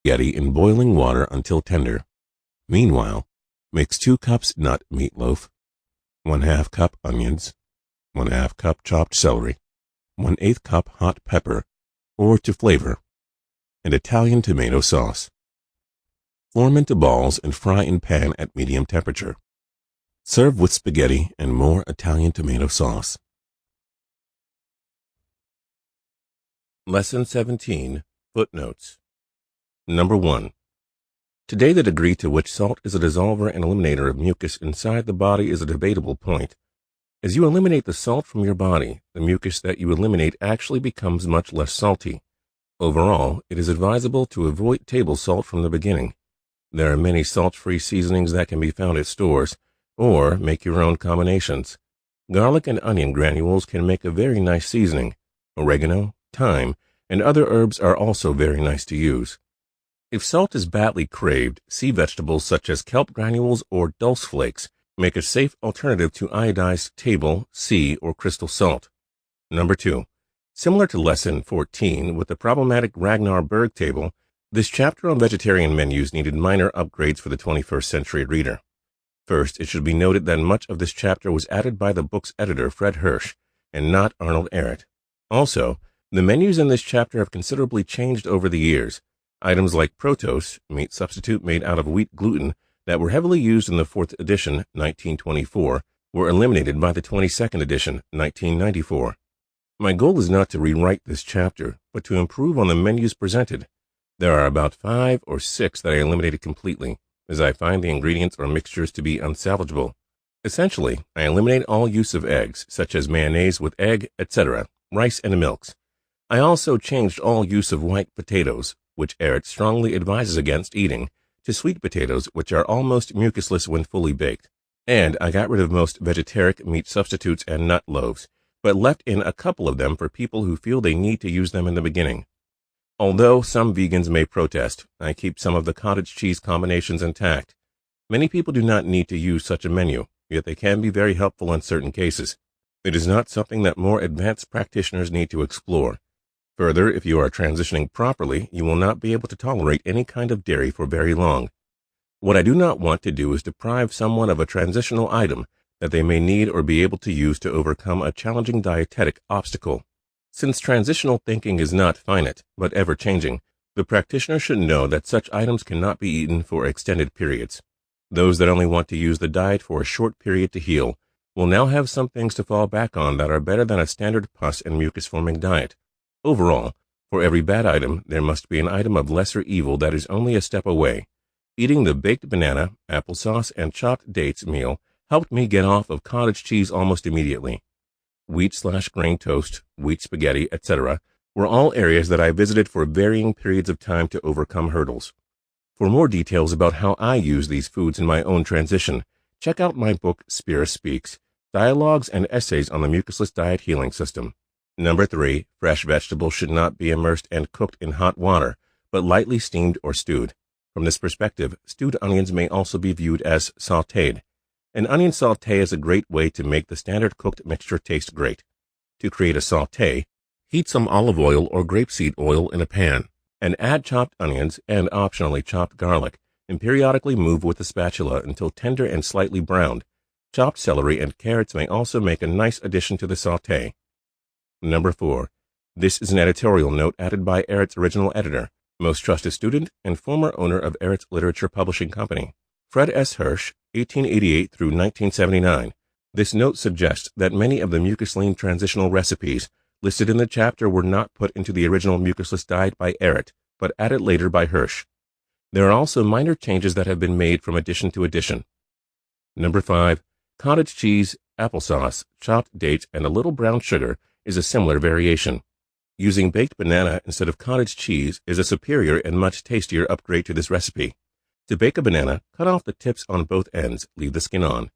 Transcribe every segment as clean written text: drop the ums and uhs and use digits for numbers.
spaghetti in boiling water until tender. Meanwhile, mix 2 cups nut meatloaf, 1/2 cup onions, 1/2 cup chopped celery, 1/8 cup hot pepper, or to flavor, and Italian tomato sauce. Form into balls and fry in pan at medium temperature. Serve with spaghetti and more Italian tomato sauce. Lesson 17. Footnotes. Number 1. Today the degree to which salt is a dissolver and eliminator of mucus inside the body is a debatable point. As you eliminate the salt from your body, the mucus that you eliminate actually becomes much less salty. Overall, it is advisable to avoid table salt from the beginning. There are many salt-free seasonings that can be found at stores, or make your own combinations. Garlic and onion granules can make a very nice seasoning. Oregano, thyme, and other herbs are also very nice to use. If salt is badly craved, sea vegetables such as kelp granules or dulse flakes make a safe alternative to iodized table, sea, or crystal salt. Number 2. Similar to Lesson 14 with the problematic Ragnar Berg table, this chapter on vegetarian menus needed minor upgrades for the 21st century reader. First, it should be noted that much of this chapter was added by the book's editor, Fred Hirsch, and not Arnold Ehret. Also, the menus in this chapter have considerably changed over the years. Items like protos, meat substitute made out of wheat gluten, that were heavily used in the 4th edition, 1924, were eliminated by the 22nd edition, 1994. My goal is not to rewrite this chapter, but to improve on the menus presented. There are about 5 or 6 that I eliminated completely, as I find the ingredients or mixtures to be unsalvageable. Essentially, I eliminate all use of eggs, such as mayonnaise with egg, etc., rice and milks. I also changed all use of white potatoes, which Ehret strongly advises against eating, to sweet potatoes, which are almost mucusless when fully baked. And I got rid of most vegetaric meat substitutes and nut loaves, but left in a couple of them for people who feel they need to use them in the beginning. Although some vegans may protest, I keep some of the cottage cheese combinations intact. Many people do not need to use such a menu, yet they can be very helpful in certain cases. It is not something that more advanced practitioners need to explore. Further, if you are transitioning properly, you will not be able to tolerate any kind of dairy for very long. What I do not want to do is deprive someone of a transitional item that they may need or be able to use to overcome a challenging dietetic obstacle. Since transitional thinking is not finite, but ever-changing, the practitioner should know that such items cannot be eaten for extended periods. Those that only want to use the diet for a short period to heal will now have some things to fall back on that are better than a standard pus and mucus-forming diet. Overall, for every bad item, there must be an item of lesser evil that is only a step away. Eating the baked banana, applesauce, and chopped dates meal helped me get off of cottage cheese almost immediately. Wheat/grain toast, wheat spaghetti, etc. were all areas that I visited for varying periods of time to overcome hurdles. For more details about how I use these foods in my own transition, check out my book, Spira Speaks, Dialogues and Essays on the Mucusless Diet Healing System. Number 3, fresh vegetables should not be immersed and cooked in hot water, but lightly steamed or stewed. From this perspective, stewed onions may also be viewed as sautéed. An onion sauté is a great way to make the standard cooked mixture taste great. To create a sauté, heat some olive oil or grapeseed oil in a pan, and add chopped onions and optionally chopped garlic, and periodically move with the spatula until tender and slightly browned. Chopped celery and carrots may also make a nice addition to the sauté. Number 4. This is an editorial note added by Ehret's original editor, most trusted student, and former owner of Ehret's Literature Publishing Company, Fred S. Hirsch, 1888 through 1979. This note suggests that many of the mucus-lean transitional recipes listed in the chapter were not put into the original mucusless diet by Ehret, but added later by Hirsch. There are also minor changes that have been made from edition to edition. Number 5. Cottage cheese, applesauce, chopped dates, and a little brown sugar is a similar variation. Using baked banana instead of cottage cheese is a superior and much tastier upgrade to this recipe. To bake a banana, cut off the tips on both ends, leave the skin on.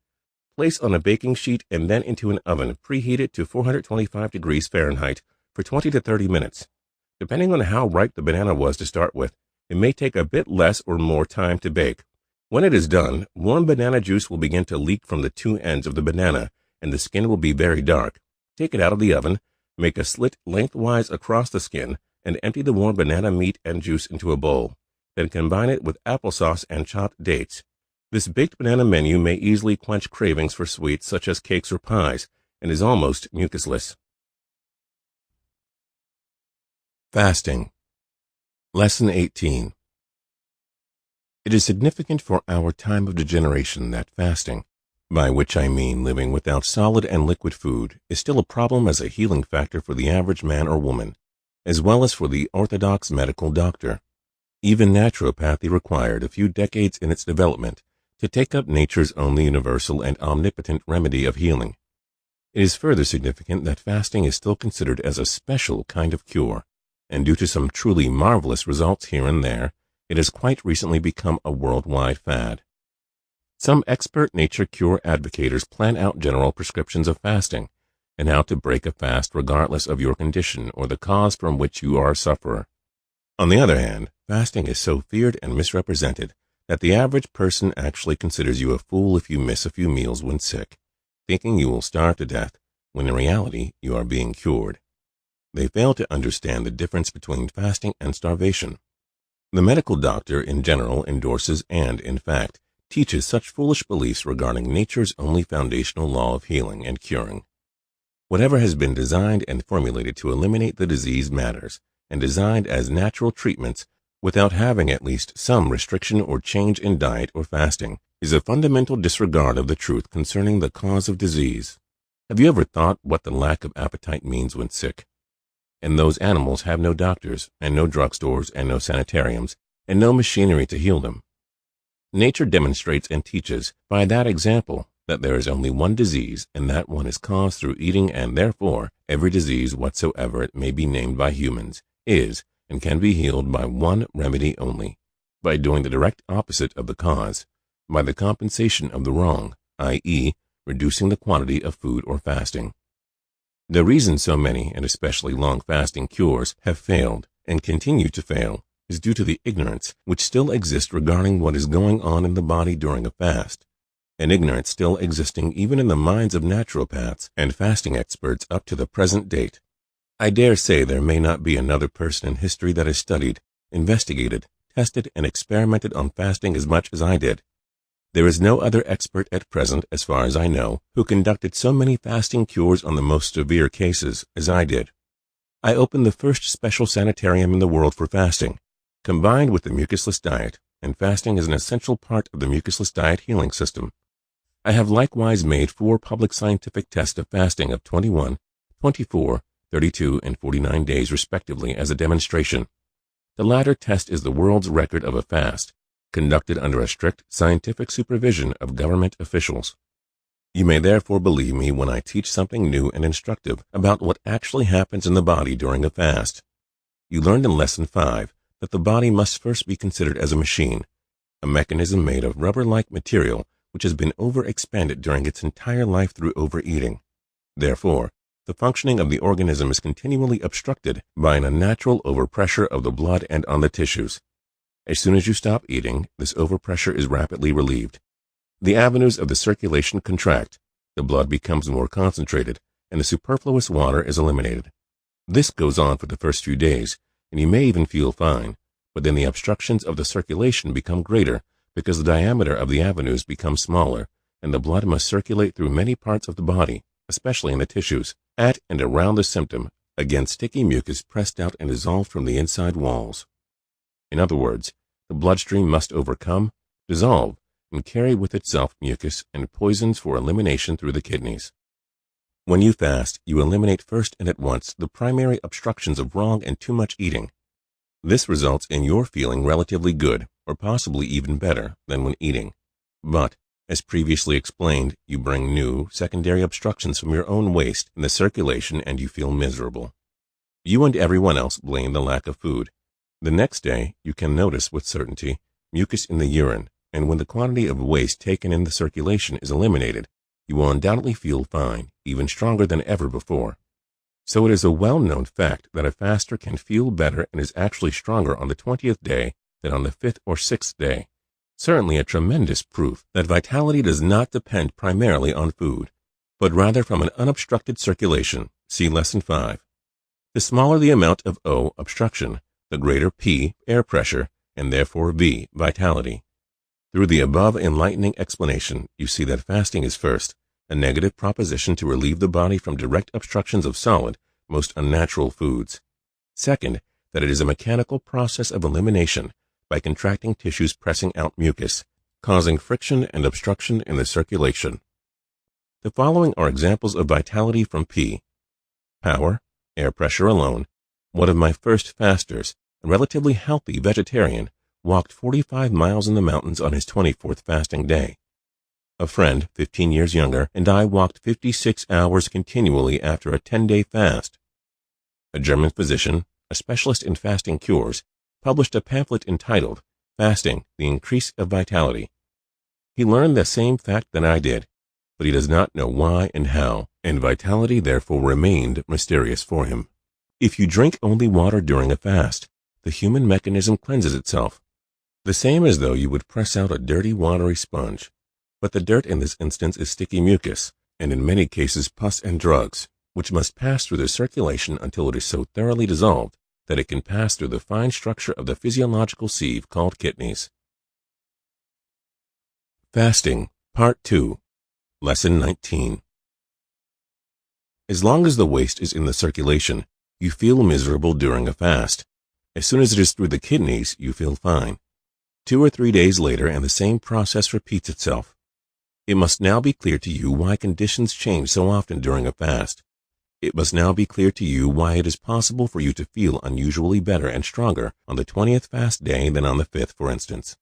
Place on a baking sheet and then into an oven preheated to 425 degrees Fahrenheit for 20 to 30 minutes. Depending on how ripe the banana was to start with, it may take a bit less or more time to bake. When it is done, warm banana juice will begin to leak from the two ends of the banana and the skin will be very dark. Take it out of the oven, make a slit lengthwise across the skin, and empty the warm banana meat and juice into a bowl. then combine it with applesauce and chopped dates. This baked banana menu may easily quench cravings for sweets such as cakes or pies, and is almost mucusless. Fasting. Lesson 18. It is significant for our time of degeneration that fasting, by which I mean living without solid and liquid food, is still a problem as a healing factor for the average man or woman, as well as for the orthodox medical doctor. Even naturopathy required a few decades in its development to take up nature's only universal and omnipotent remedy of healing. It is further significant that fasting is still considered as a special kind of cure, and due to some truly marvelous results here and there, it has quite recently become a worldwide fad. Some expert nature cure advocates plan out general prescriptions of fasting, and how to break a fast regardless of your condition or the cause from which you are a sufferer. On the other hand, fasting is so feared and misrepresented that the average person actually considers you a fool if you miss a few meals when sick, thinking you will starve to death, when in reality you are being cured. They fail to understand the difference between fasting and starvation. The medical doctor in general endorses and, in fact, teaches such foolish beliefs regarding nature's only foundational law of healing and curing. Whatever has been designed and formulated to eliminate the disease matters, and designed as natural treatments without having at least some restriction or change in diet or fasting, is a fundamental disregard of the truth concerning the cause of disease. Have you ever thought what the lack of appetite means when sick? And those animals have no doctors, and no drugstores, and no sanitariums, and no machinery to heal them. Nature demonstrates and teaches, by that example, that there is only one disease, and that one is caused through eating, and therefore every disease whatsoever it may be named by humans is and can be healed by one remedy only, by doing the direct opposite of the cause, by the compensation of the wrong, i.e., reducing the quantity of food or fasting. The reason so many, and especially long-fasting cures, have failed and continue to fail is due to the ignorance which still exists regarding what is going on in the body during a fast, an ignorance still existing even in the minds of naturopaths and fasting experts up to the present date. I dare say there may not be another person in history that has studied, investigated, tested, and experimented on fasting as much as I did. There is no other expert at present, as far as I know, who conducted so many fasting cures on the most severe cases as I did. I opened the first special sanitarium in the world for fasting, combined with the mucusless diet, and fasting is an essential part of the mucusless diet healing system. I have likewise made 4 public scientific tests of fasting of 21, 24, 32, and 49 days respectively as a demonstration. The latter test is the world's record of a fast, conducted under a strict scientific supervision of government officials. You may therefore believe me when I teach something new and instructive about what actually happens in the body during a fast. You learned in Lesson 5 that the body must first be considered as a machine, a mechanism made of rubber-like material which has been overexpanded during its entire life through overeating. Therefore, the functioning of the organism is continually obstructed by an unnatural overpressure of the blood and on the tissues. As soon as you stop eating, this overpressure is rapidly relieved. The avenues of the circulation contract, the blood becomes more concentrated, and the superfluous water is eliminated. This goes on for the first few days, and you may even feel fine, but then the obstructions of the circulation become greater because the diameter of the avenues becomes smaller, and the blood must circulate through many parts of the body, especially in the tissues, at and around the symptom, again sticky mucus pressed out and dissolved from the inside walls. In other words, the bloodstream must overcome, dissolve, and carry with itself mucus and poisons for elimination through the kidneys. When you fast, you eliminate first and at once the primary obstructions of wrong and too much eating. This results in your feeling relatively good, or possibly even better, than when eating. But, as previously explained, you bring new, secondary obstructions from your own waste in the circulation and you feel miserable. You and everyone else blame the lack of food. The next day, you can notice with certainty mucus in the urine, and when the quantity of waste taken in the circulation is eliminated, you will undoubtedly feel fine, even stronger than ever before. So it is a well-known fact that a faster can feel better and is actually stronger on the 20th day than on the 5th or 6th day. Certainly a tremendous proof that vitality does not depend primarily on food, but rather from an unobstructed circulation. See Lesson 5. The smaller the amount of O, obstruction, the greater P, air pressure, and therefore V, vitality. Through the above enlightening explanation, you see that fasting is first, a negative proposition to relieve the body from direct obstructions of solid, most unnatural foods. Second, that it is a mechanical process of elimination by contracting tissues pressing out mucus, causing friction and obstruction in the circulation. The following are examples of vitality from P. Power, air pressure alone. One of my first fasters, a relatively healthy vegetarian, walked 45 miles in the mountains on his 24th fasting day. A friend, 15 years younger, and I walked 56 hours continually after a 10-day fast. A German physician, a specialist in fasting cures, published a pamphlet entitled Fasting, the Increase of Vitality. He learned the same fact that I did, but he does not know why and how, and vitality therefore remained mysterious for him. If you drink only water during a fast, the human mechanism cleanses itself, the same as though you would press out a dirty, watery sponge. But the dirt in this instance is sticky mucus, and in many cases pus and drugs, which must pass through the circulation until it is so thoroughly dissolved that it can pass through the fine structure of the physiological sieve called kidneys. Fasting, Part 2, Lesson 19. As long as the waste is in the circulation, you feel miserable during a fast. As soon as it is through the kidneys, you feel fine. 2 or 3 days later, and the same process repeats itself. It must now be clear to you why conditions change so often during a fast. It must now be clear to you why it is possible for you to feel unusually better and stronger on the 20th fast day than on the 5th, for instance.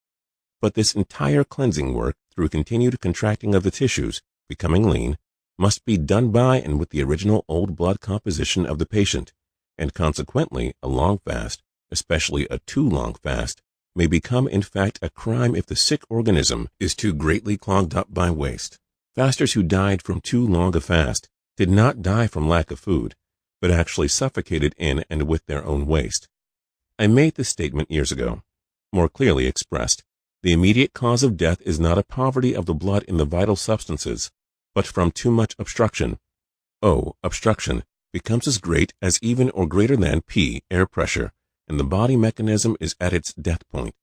But this entire cleansing work, through continued contracting of the tissues, becoming lean, must be done by and with the original old blood composition of the patient, and consequently a long fast, especially a too long fast, may become in fact a crime if the sick organism is too greatly clogged up by waste. Fasters who died from too long a fast did not die from lack of food, but actually suffocated in and with their own waste. I made this statement years ago. More clearly expressed, the immediate cause of death is not a poverty of the blood in the vital substances, but from too much obstruction. O, obstruction, becomes as great as even or greater than P, air pressure, and the body mechanism is at its death point.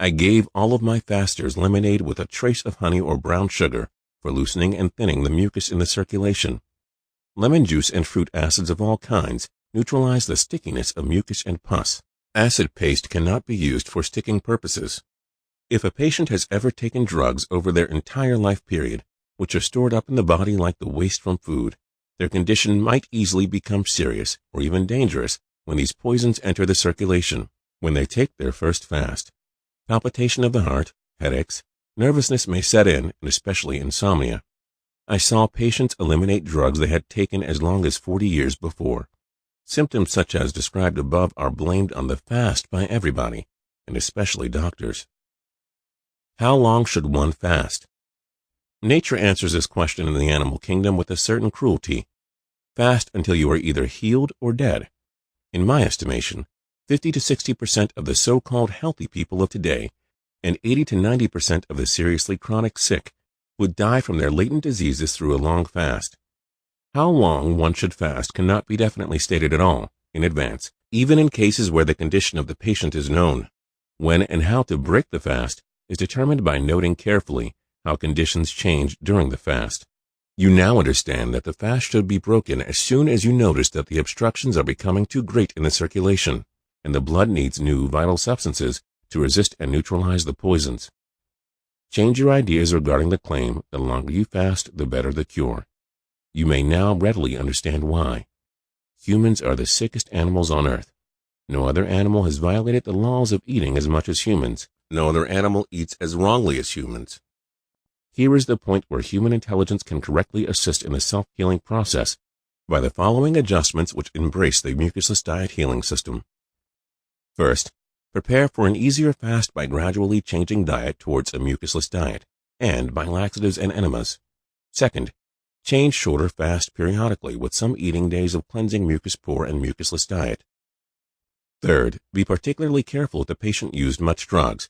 I gave all of my fasters lemonade with a trace of honey or brown sugar for loosening and thinning the mucus in the circulation. Lemon juice and fruit acids of all kinds neutralize the stickiness of mucus and pus. Acid paste cannot be used for sticking purposes. If a patient has ever taken drugs over their entire life period, which are stored up in the body like the waste from food, their condition might easily become serious or even dangerous when these poisons enter the circulation, when they take their first fast. Palpitation of the heart, headaches, nervousness may set in, and especially insomnia. I saw patients eliminate drugs they had taken as long as 40 years before. Symptoms such as described above are blamed on the fast by everybody, and especially doctors. How long should one fast? Nature answers this question in the animal kingdom with a certain cruelty. Fast until you are either healed or dead. In my estimation, 50 to 60% of the so-called healthy people of today and 80 to 90% of the seriously chronic sick would die from their latent diseases through a long fast. How long one should fast cannot be definitely stated at all, in advance, even in cases where the condition of the patient is known. When and how to break the fast is determined by noting carefully how conditions change during the fast. You now understand that the fast should be broken as soon as you notice that the obstructions are becoming too great in the circulation, and the blood needs new vital substances to resist and neutralize the poisons. Change your ideas regarding the claim, the longer you fast, the better the cure. You may now readily understand why. Humans are the sickest animals on earth. No other animal has violated the laws of eating as much as humans. No other animal eats as wrongly as humans. Here is the point where human intelligence can correctly assist in the self-healing process by the following adjustments which embrace the mucusless diet healing system. First, prepare for an easier fast by gradually changing diet towards a mucusless diet and by laxatives and enemas. Second, change shorter fast periodically with some eating days of cleansing mucus poor and mucusless diet. Third, be particularly careful if the patient used much drugs,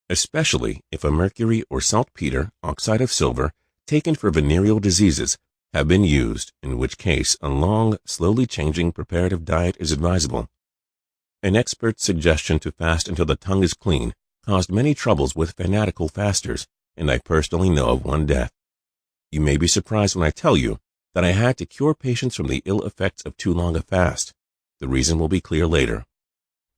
especially if a mercury or saltpeter, oxide of silver, taken for venereal diseases, have been used, in which case a long, slowly changing preparative diet is advisable. An expert's suggestion to fast until the tongue is clean caused many troubles with fanatical fasters, and I personally know of one death. You may be surprised when I tell you that I had to cure patients from the ill effects of too long a fast. The reason will be clear later.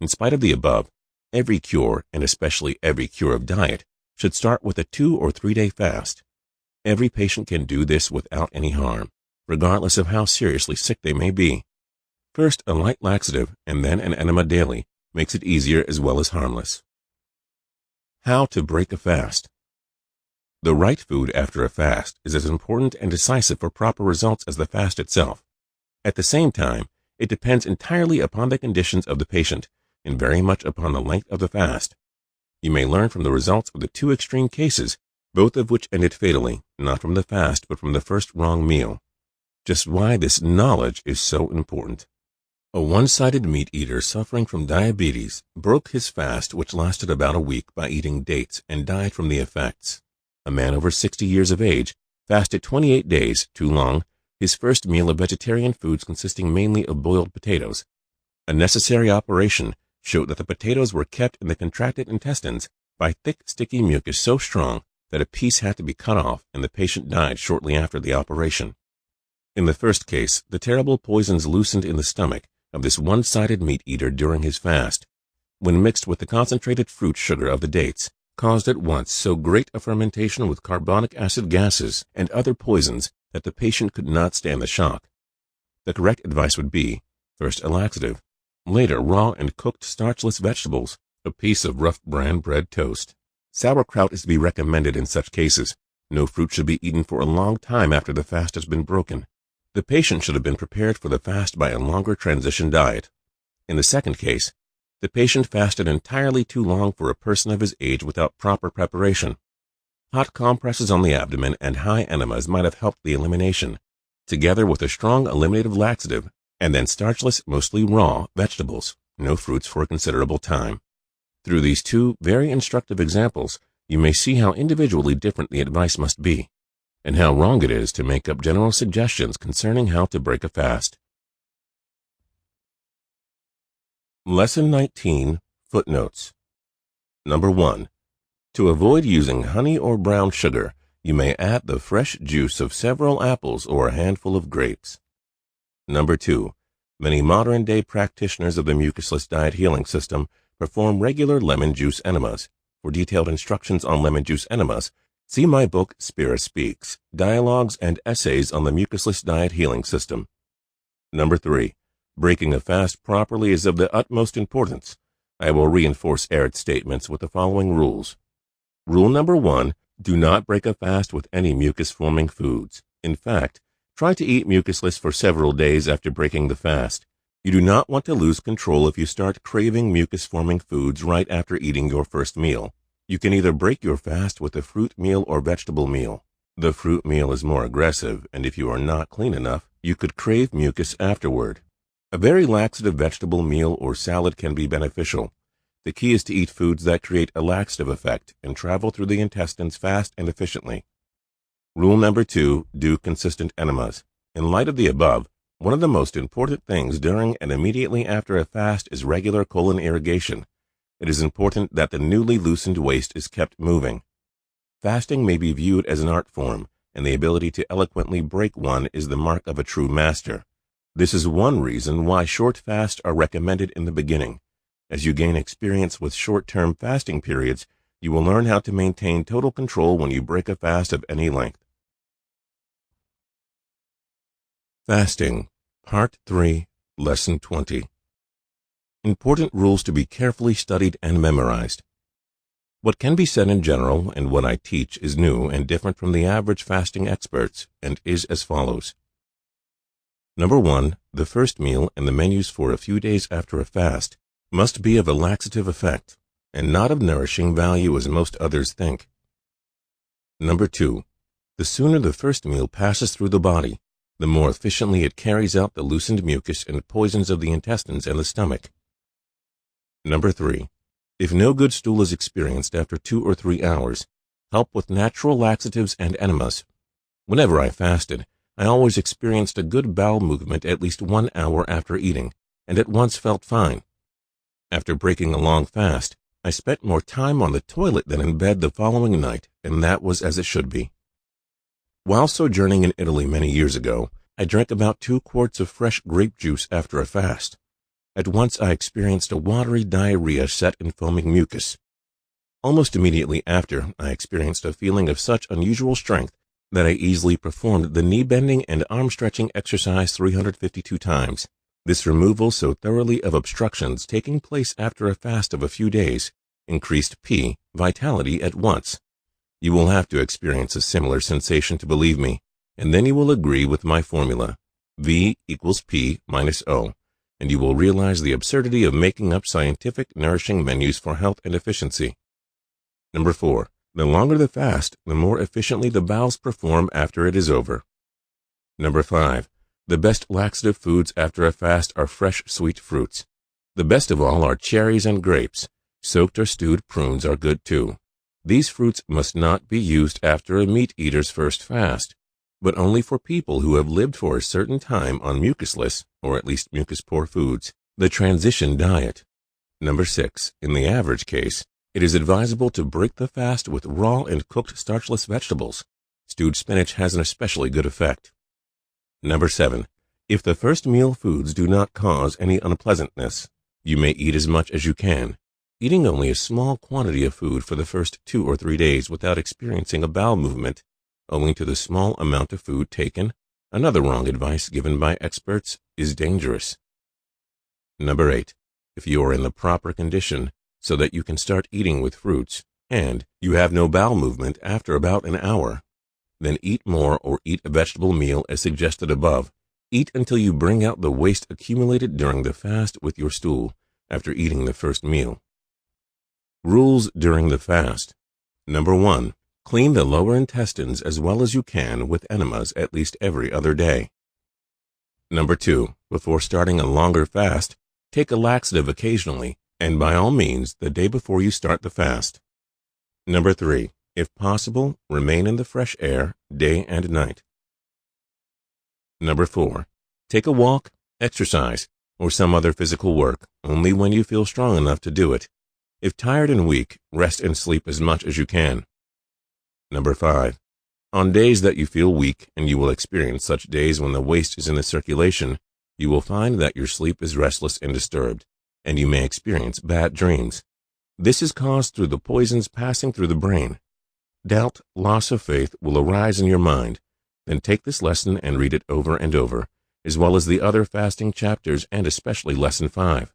In spite of the above, every cure, and especially every cure of diet, should start with a 2 or 3 day fast. Every patient can do this without any harm, regardless of how seriously sick they may be. First, a light laxative and then an enema daily makes it easier as well as harmless. How to break a fast. The right food after a fast is as important and decisive for proper results as the fast itself. At the same time, it depends entirely upon the conditions of the patient and very much upon the length of the fast. You may learn from the results of the 2 extreme cases, both of which ended fatally, not from the fast but from the first wrong meal. Just why this knowledge is so important. A one-sided meat eater suffering from diabetes broke his fast, which lasted about a week, by eating dates and died from the effects. A man over 60 years of age fasted 28 days, too long, his first meal of vegetarian foods consisting mainly of boiled potatoes. A necessary operation showed that the potatoes were kept in the contracted intestines by thick, sticky mucus so strong that a piece had to be cut off, and the patient died shortly after the operation. In the first case, the terrible poisons loosened in the stomach of this one-sided meat eater during his fast, when mixed with the concentrated fruit sugar of the dates, caused at once so great a fermentation with carbonic acid gases and other poisons that the patient could not stand the shock. The correct advice would be, first a laxative, later raw and cooked starchless vegetables, a piece of rough bran bread toast. Sauerkraut is to be recommended in such cases. No fruit should be eaten for a long time after the fast has been broken. The patient should have been prepared for the fast by a longer transition diet. In the second case, the patient fasted entirely too long for a person of his age without proper preparation. Hot compresses on the abdomen and high enemas might have helped the elimination, together with a strong eliminative laxative, and then starchless, mostly raw, vegetables, no fruits for a considerable time. Through these 2 very instructive examples, you may see how individually different the advice must be, and how wrong it is to make up general suggestions concerning how to break a fast. Lesson 19, Footnotes. Number 1. To avoid using honey or brown sugar, you may add the fresh juice of several apples or a handful of grapes. Number 2. Many modern-day practitioners of the mucusless diet healing system perform regular lemon juice enemas. For detailed instructions on lemon juice enemas, see my book Spira Speaks, Dialogues and Essays on the Mucusless Diet Healing System. Number 3. Breaking a fast properly is of the utmost importance. I will reinforce Ehret's statements with the following rules. Rule number 1. Do not break a fast with any mucus-forming foods. In fact, try to eat mucusless for several days after breaking the fast. You do not want to lose control if you start craving mucus-forming foods right after eating your first meal. You can either break your fast with a fruit meal or vegetable meal. The fruit meal is more aggressive, and if you are not clean enough, you could crave mucus afterward. A very laxative vegetable meal or salad can be beneficial. The key is to eat foods that create a laxative effect and travel through the intestines fast and efficiently. Rule number 2, do consistent enemas. In light of the above, one of the most important things during and immediately after a fast is regular colon irrigation. It is important that the newly loosened waste is kept moving. Fasting may be viewed as an art form, and the ability to eloquently break one is the mark of a true master. This is one reason why short fasts are recommended in the beginning. As you gain experience with short-term fasting periods, you will learn how to maintain total control when you break a fast of any length. Fasting, Part 3, Lesson 20. Important rules to be carefully studied and memorized. What can be said in general and what I teach is new and different from the average fasting experts and is as follows. Number 1, the first meal and the menus for a few days after a fast must be of a laxative effect and not of nourishing value as most others think. Number 2, the sooner the first meal passes through the body, the more efficiently it carries out the loosened mucus and poisons of the intestines and the stomach. Number 3, if no good stool is experienced after 2 or 3 hours, help with natural laxatives and enemas. Whenever I fasted, I always experienced a good bowel movement at least 1 hour after eating, and at once felt fine. After breaking a long fast, I spent more time on the toilet than in bed the following night, and that was as it should be. While sojourning in Italy many years ago, I drank about 2 quarts of fresh grape juice after a fast. At once I experienced a watery diarrhea set in foaming mucus. Almost immediately after, I experienced a feeling of such unusual strength that I easily performed the knee-bending and arm-stretching exercise 352 times. This removal so thoroughly of obstructions taking place after a fast of a few days increased P, vitality at once. You will have to experience a similar sensation to believe me, and then you will agree with my formula, V equals P minus O, and you will realize the absurdity of making up scientific nourishing menus for health and efficiency. Number 4. The longer the fast, the more efficiently the bowels perform after it is over. Number 5. The best laxative foods after a fast are fresh sweet fruits. The best of all are cherries and grapes. Soaked or stewed prunes are good too. These fruits must not be used after a meat eater's first fast, but only for people who have lived for a certain time on mucusless, or at least mucus-poor foods, the transition diet. Number 6. In the average case, it is advisable to break the fast with raw and cooked starchless vegetables. Stewed spinach has an especially good effect. Number 7. If the first meal foods do not cause any unpleasantness, you may eat as much as you can, eating only a small quantity of food for the first 2 or 3 days without experiencing a bowel movement, owing to the small amount of food taken. Another wrong advice given by experts is dangerous. Number 8. If you are in the proper condition so that you can start eating with fruits, and you have no bowel movement after about an hour, then eat more or eat a vegetable meal as suggested above. Eat until you bring out the waste accumulated during the fast with your stool after eating the first meal. Rules during the fast. Number 1. Clean the lower intestines as well as you can with enemas at least every other day. Number 2. Before starting a longer fast, take a laxative occasionally, and by all means the day before you start the fast. Number 3. If possible, remain in the fresh air day and night. Number 4. Take a walk, exercise, or some other physical work only when you feel strong enough to do it. If tired and weak, rest and sleep as much as you can. Number 5. On days that you feel weak, and you will experience such days when the waste is in the circulation, you will find that your sleep is restless and disturbed, and you may experience bad dreams. This is caused through the poisons passing through the brain. Doubt, loss of faith will arise in your mind. Then take this lesson and read it over and over, as well as the other fasting chapters and especially Lesson 5.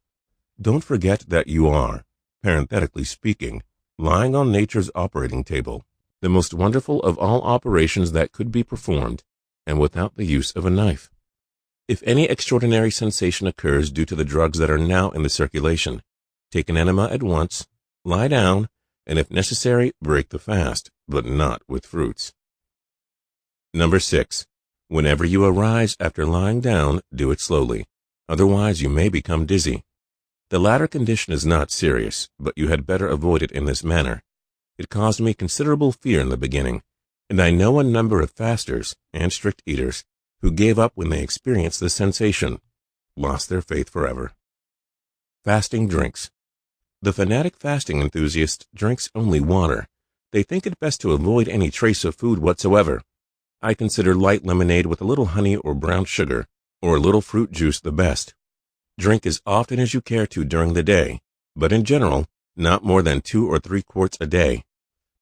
Don't forget that you are, parenthetically speaking, lying on nature's operating table, the most wonderful of all operations that could be performed, and without the use of a knife. If any extraordinary sensation occurs due to the drugs that are now in the circulation, take an enema at once, lie down, and if necessary, break the fast, but not with fruits. Number 6. Whenever you arise after lying down, do it slowly. Otherwise, you may become dizzy. The latter condition is not serious, but you had better avoid it in this manner. It caused me considerable fear in the beginning, and I know a number of fasters and strict eaters who gave up when they experienced the sensation, lost their faith forever. Fasting drinks. The fanatic fasting enthusiast drinks only water. They think it best to avoid any trace of food whatsoever. I consider light lemonade with a little honey or brown sugar, or a little fruit juice the best. Drink as often as you care to during the day, but in general, not more than 2 or 3 quarts a day.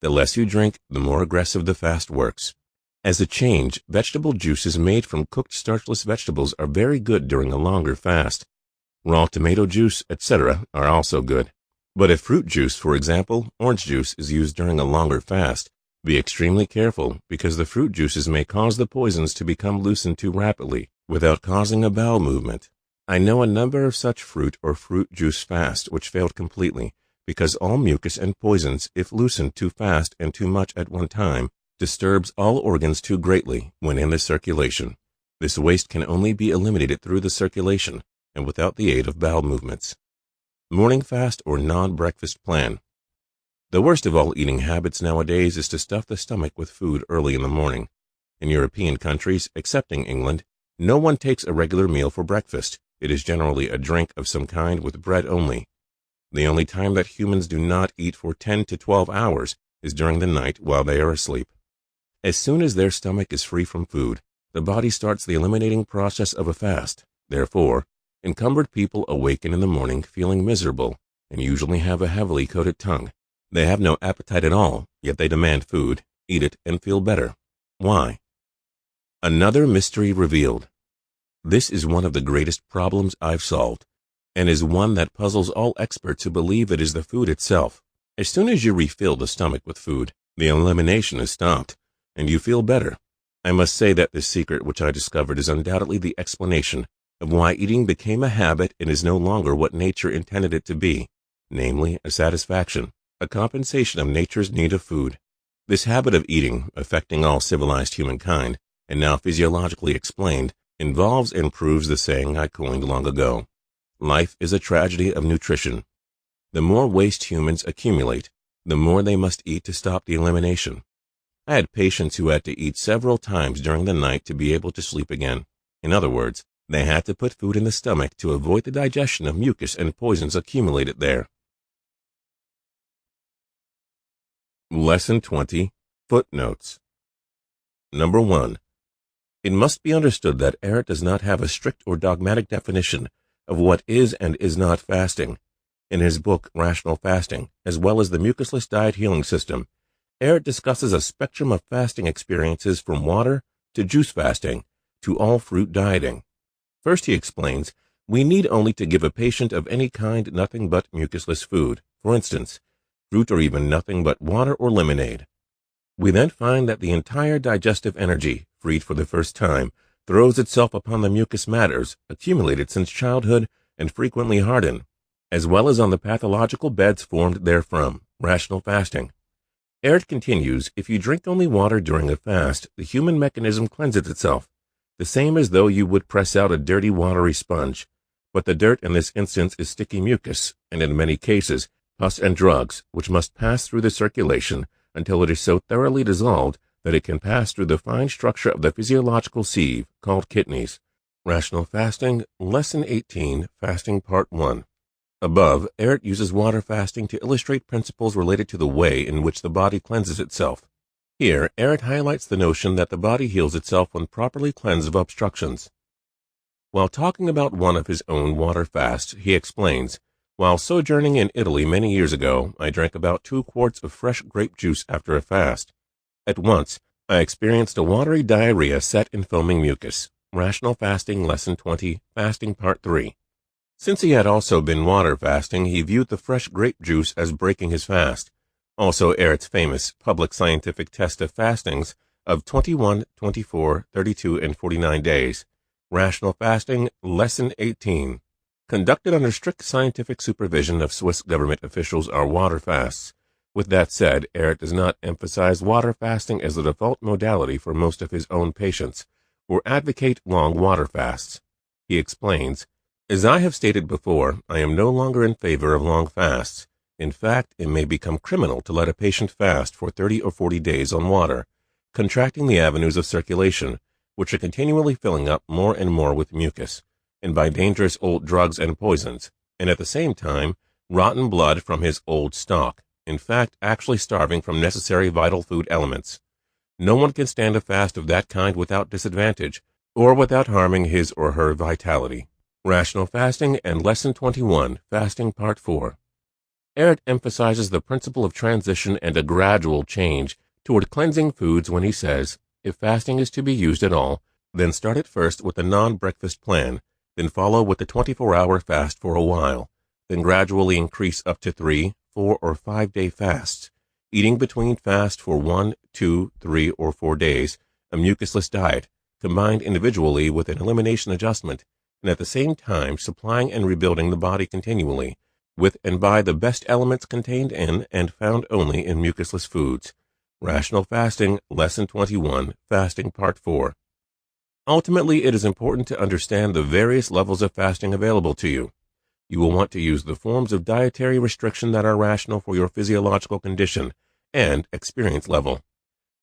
The less you drink, the more aggressive the fast works. As a change, vegetable juices made from cooked starchless vegetables are very good during a longer fast. Raw tomato juice, etc. are also good. But if fruit juice, for example, orange juice, is used during a longer fast, be extremely careful because the fruit juices may cause the poisons to become loosened too rapidly without causing a bowel movement. I know a number of such fruit or fruit juice fasts which failed completely because all mucus and poisons, if loosened too fast and too much at one time, disturbs all organs too greatly when in the circulation. This waste can only be eliminated through the circulation and without the aid of bowel movements. Morning fast or non-breakfast plan. The worst of all eating habits nowadays is to stuff the stomach with food early in the morning. In European countries, excepting England, no one takes a regular meal for breakfast. It is generally a drink of some kind with bread only. The only time that humans do not eat for 10 to 12 hours is during the night while they are asleep. As soon as their stomach is free from food, the body starts the eliminating process of a fast. Therefore, encumbered people awaken in the morning feeling miserable and usually have a heavily coated tongue. They have no appetite at all, yet they demand food, eat it, and feel better. Why? Another mystery revealed. This is one of the greatest problems I've solved, and is one that puzzles all experts who believe it is the food itself. As soon as you refill the stomach with food, the elimination is stopped, and you feel better. I must say that this secret which I discovered is undoubtedly the explanation of why eating became a habit and is no longer what nature intended it to be, namely a satisfaction, a compensation of nature's need of food. This habit of eating, affecting all civilized humankind, and now physiologically explained, involves and proves the saying I coined long ago. Life is a tragedy of nutrition. The more waste humans accumulate, the more they must eat to stop the elimination. I had patients who had to eat several times during the night to be able to sleep again. In other words, they had to put food in the stomach to avoid the digestion of mucus and poisons accumulated there. Lesson 20. Footnotes. Number 1. It must be understood that Ehret does not have a strict or dogmatic definition of what is and is not fasting. In his book, Rational Fasting, as well as the Mucusless Diet Healing System, Ehret discusses a spectrum of fasting experiences from water to juice fasting to all fruit dieting. First, he explains, we need only to give a patient of any kind nothing but mucusless food, for instance, fruit or even nothing but water or lemonade. We then find that the entire digestive energy, freed for the first time, throws itself upon the mucous matters accumulated since childhood and frequently hardened, as well as on the pathological beds formed therefrom. Rational fasting. Ehret continues, if you drink only water during a fast, the human mechanism cleanses itself, the same as though you would press out a dirty watery sponge. But the dirt in this instance is sticky mucus, and in many cases, pus and drugs, which must pass through the circulation until it is so thoroughly dissolved that it can pass through the fine structure of the physiological sieve, called kidneys. Rational Fasting, Lesson 18, Fasting Part 1. Above, Ehret uses water fasting to illustrate principles related to the way in which the body cleanses itself. Here, Ehret highlights the notion that the body heals itself when properly cleansed of obstructions. While talking about one of his own water fasts, he explains, while sojourning in Italy many years ago, I drank about 2 quarts of fresh grape juice after a fast. At once, I experienced a watery diarrhea set in foaming mucus. Rational Fasting, Lesson 20, Fasting Part 3. Since he had also been water fasting, he viewed the fresh grape juice as breaking his fast. Also Ehret's famous public scientific test of fastings of 21, 24, 32, and 49 days. Rational Fasting, Lesson 18. Conducted under strict scientific supervision of Swiss government officials are water fasts. With that said, Ehret does not emphasize water fasting as the default modality for most of his own patients, or advocate long water fasts. He explains, as I have stated before, I am no longer in favor of long fasts. In fact, it may become criminal to let a patient fast for 30 or 40 days on water, contracting the avenues of circulation, which are continually filling up more and more with mucus, and by dangerous old drugs and poisons, and at the same time, rotten blood from his old stock, in fact, actually starving from necessary vital food elements. No one can stand a fast of that kind without disadvantage, or without harming his or her vitality. Rational Fasting and Lesson 21, Fasting Part 4. Ehret emphasizes the principle of transition and a gradual change toward cleansing foods when he says, if fasting is to be used at all, then start it first with a non-breakfast plan, then follow with the 24-hour fast for a while, then gradually increase up to 3, 4, or 5-day fasts, eating between fast for 1, 2, 3, or 4 days, a mucusless diet, combined individually with an elimination adjustment, and at the same time supplying and rebuilding the body continually, with and by the best elements contained in and found only in mucusless foods. Rational Fasting, Lesson 21, Fasting Part 4. Ultimately, it is important to understand the various levels of fasting available to you. You will want to use the forms of dietary restriction that are rational for your physiological condition and experience level.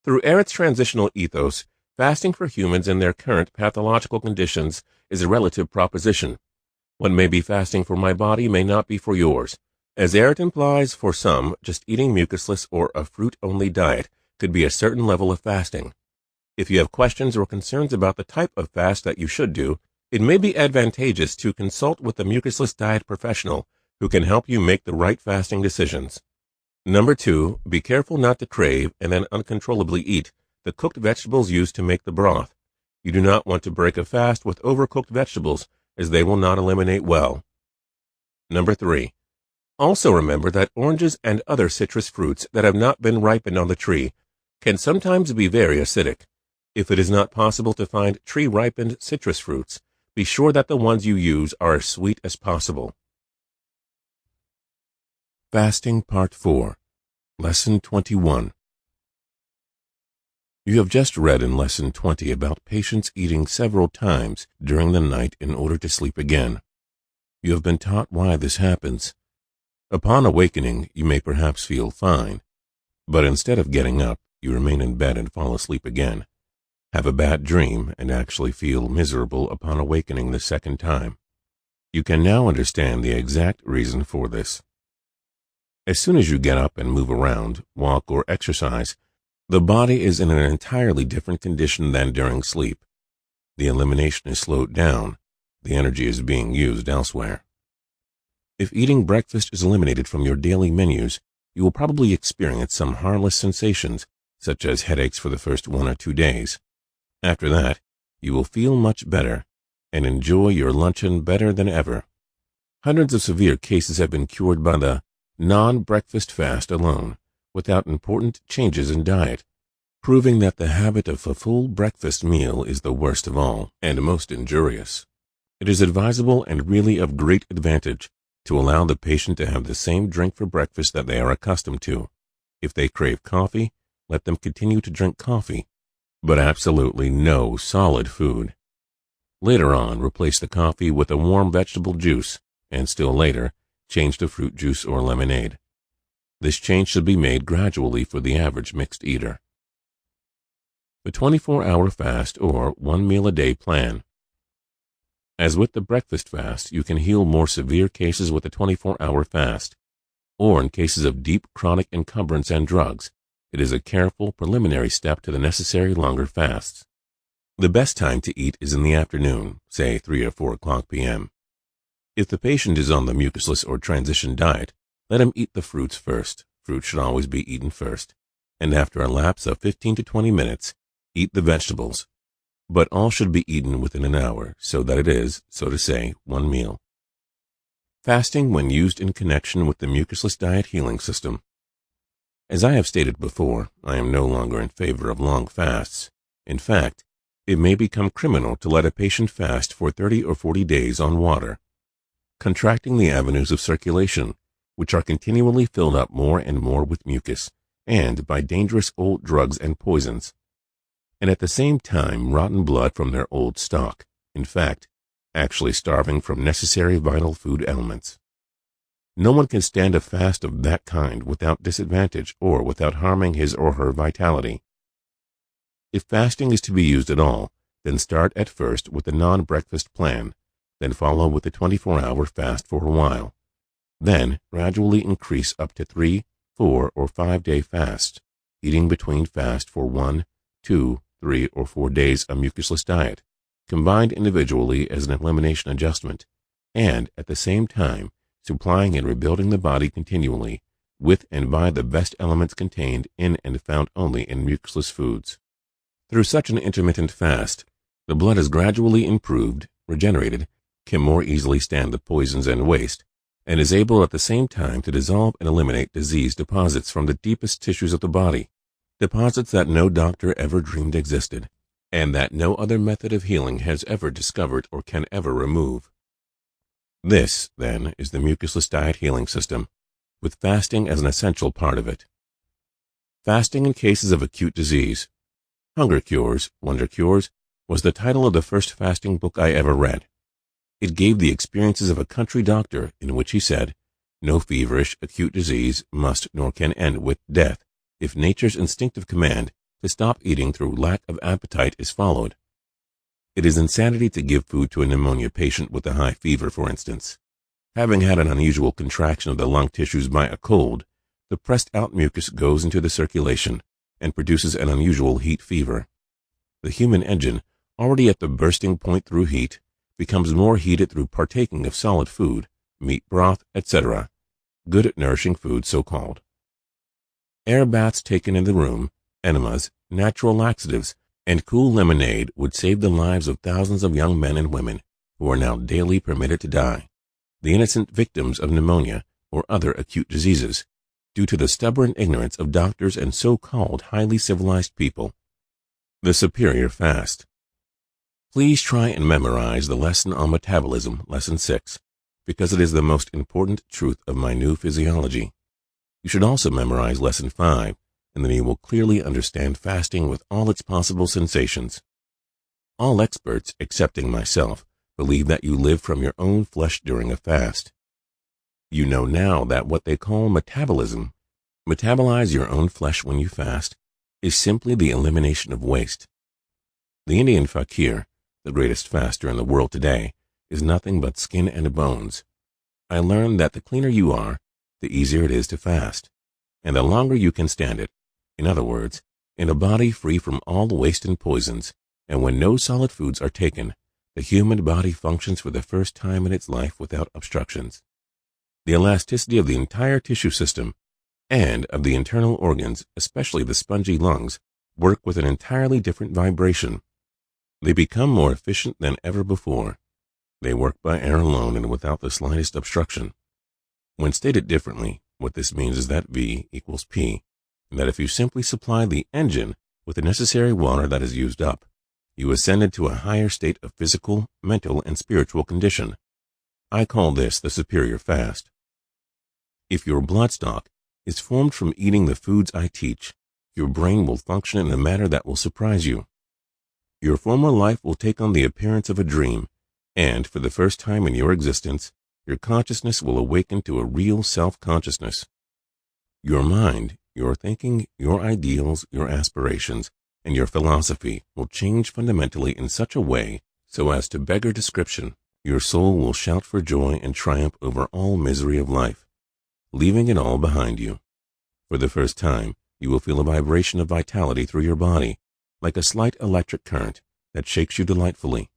Through Ehret's transitional ethos, fasting for humans in their current pathological conditions is a relative proposition. What may be fasting for my body may not be for yours. As Ehret implies, for some, just eating mucusless or a fruit-only diet could be a certain level of fasting. If you have questions or concerns about the type of fast that you should do, it may be advantageous to consult with a mucusless diet professional who can help you make the right fasting decisions. Number 2, be careful not to crave and then uncontrollably eat the cooked vegetables used to make the broth. You do not want to break a fast with overcooked vegetables, as they will not eliminate well. Number 3, also remember that oranges and other citrus fruits that have not been ripened on the tree can sometimes be very acidic. If it is not possible to find tree-ripened citrus fruits, be sure that the ones you use are as sweet as possible. Fasting Part 4, Lesson 21. You have just read in Lesson 20 about patients eating several times during the night in order to sleep again. You have been taught why this happens. Upon awakening, you may perhaps feel fine, but instead of getting up, you remain in bed and fall asleep again, have a bad dream, and actually feel miserable upon awakening the second time. You can now understand the exact reason for this. As soon as you get up and move around, walk, or exercise, the body is in an entirely different condition than during sleep. The elimination is slowed down. The energy is being used elsewhere. If eating breakfast is eliminated from your daily menus, you will probably experience some harmless sensations, such as headaches for the first 1 or 2 days. After that, you will feel much better and enjoy your luncheon better than ever. Hundreds of severe cases have been cured by the non-breakfast fast alone, without important changes in diet, proving that the habit of a full breakfast meal is the worst of all and most injurious. It is advisable and really of great advantage to allow the patient to have the same drink for breakfast that they are accustomed to. If they crave coffee, let them continue to drink coffee, but absolutely no solid food. Later on, replace the coffee with a warm vegetable juice, and still later, change to fruit juice or lemonade. This change should be made gradually for the average mixed eater. The 24-hour fast or 1 meal a day plan. As with the breakfast fast, you can heal more severe cases with a 24-hour fast, or in cases of deep chronic encumbrance and drugs, it is a careful preliminary step to the necessary longer fasts. The best time to eat is in the afternoon, say 3 or 4 o'clock p.m. If the patient is on the mucusless or transition diet, let him eat the fruits first. Fruit should always be eaten first. And after a lapse of 15 to 20 minutes, eat the vegetables. But all should be eaten within an hour, so that it is, so to say, 1 meal. Fasting when used in connection with the mucusless diet healing system. As I have stated before, I am no longer in favor of long fasts. In fact, it may become criminal to let a patient fast for 30 or 40 days on water, contracting the avenues of circulation, which are continually filled up more and more with mucus, and by dangerous old drugs and poisons, and at the same time rotten blood from their old stock, in fact, actually starving from necessary vital food elements. No one can stand a fast of that kind without disadvantage or without harming his or her vitality. If fasting is to be used at all, then start at first with the non-breakfast plan, then follow with the 24-hour fast for a while. Then gradually increase up to 3, 4, or 5-day fasts, eating between fast for 1, 2, 3, or 4 days a mucusless diet, combined individually as an elimination adjustment, and at the same time supplying and rebuilding the body continually with and by the best elements contained in and found only in mucusless foods. Through such an intermittent fast, the blood is gradually improved, regenerated, can more easily stand the poisons and waste, and is able at the same time to dissolve and eliminate disease deposits from the deepest tissues of the body, deposits that no doctor ever dreamed existed, and that no other method of healing has ever discovered or can ever remove. This, then, is the mucusless diet healing system, with fasting as an essential part of it. Fasting in cases of acute disease. Hunger Cures, Wonder Cures, was the title of the first fasting book I ever read. It gave the experiences of a country doctor in which he said, no feverish, acute disease must nor can end with death if nature's instinctive command to stop eating through lack of appetite is followed. It is insanity to give food to a pneumonia patient with a high fever, for instance. Having had an unusual contraction of the lung tissues by a cold, the pressed out mucus goes into the circulation and produces an unusual heat fever. The human engine, already at the bursting point through heat, becomes more heated through partaking of solid food, meat broth, etc., good nourishing food so-called. Air baths taken in the room, enemas, natural laxatives, and cool lemonade would save the lives of thousands of young men and women who are now daily permitted to die, the innocent victims of pneumonia or other acute diseases, due to the stubborn ignorance of doctors and so-called highly civilized people. The Superior Fast. Please try and memorize the lesson on metabolism, Lesson 6, because it is the most important truth of my new physiology. You should also memorize Lesson 5, and then you will clearly understand fasting with all its possible sensations. All experts, excepting myself, believe that you live from your own flesh during a fast. You know now that what they call metabolism, metabolize your own flesh when you fast, is simply the elimination of waste. The Indian fakir, the greatest faster in the world today, is nothing but skin and bones. I learned that the cleaner you are, the easier it is to fast, and the longer you can stand it. In other words, in a body free from all waste and poisons, and when no solid foods are taken, the human body functions for the first time in its life without obstructions. The elasticity of the entire tissue system and of the internal organs, especially the spongy lungs, work with an entirely different vibration. They become more efficient than ever before. They work by air alone and without the slightest obstruction. When stated differently, what this means is that V equals P, and that if you simply supply the engine with the necessary water that is used up, you ascend into a higher state of physical, mental, and spiritual condition. I call this the Superior Fast. If your bloodstock is formed from eating the foods I teach, your brain will function in a manner that will surprise you. Your former life will take on the appearance of a dream, and for the first time in your existence, your consciousness will awaken to a real self-consciousness. Your mind, your thinking, your ideals, your aspirations, and your philosophy will change fundamentally in such a way so as to beggar description. Your soul will shout for joy and triumph over all misery of life, leaving it all behind you. For the first time, you will feel a vibration of vitality through your body, like a slight electric current that shakes you delightfully.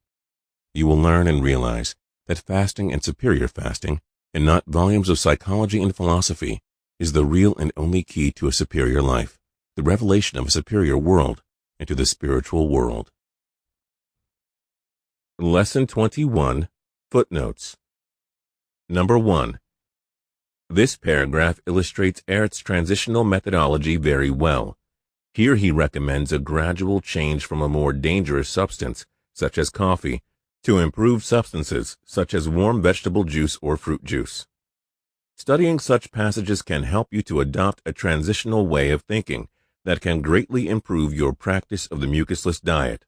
You will learn and realize that fasting and superior fasting, and not volumes of psychology and philosophy, is the real and only key to a superior life, the revelation of a superior world, and to the spiritual world. Lesson 21, Footnotes. Number 1. This paragraph illustrates Ehret's transitional methodology very well. Here he recommends a gradual change from a more dangerous substance, such as coffee, to improved substances, such as warm vegetable juice or fruit juice. Studying such passages can help you to adopt a transitional way of thinking that can greatly improve your practice of the mucusless diet.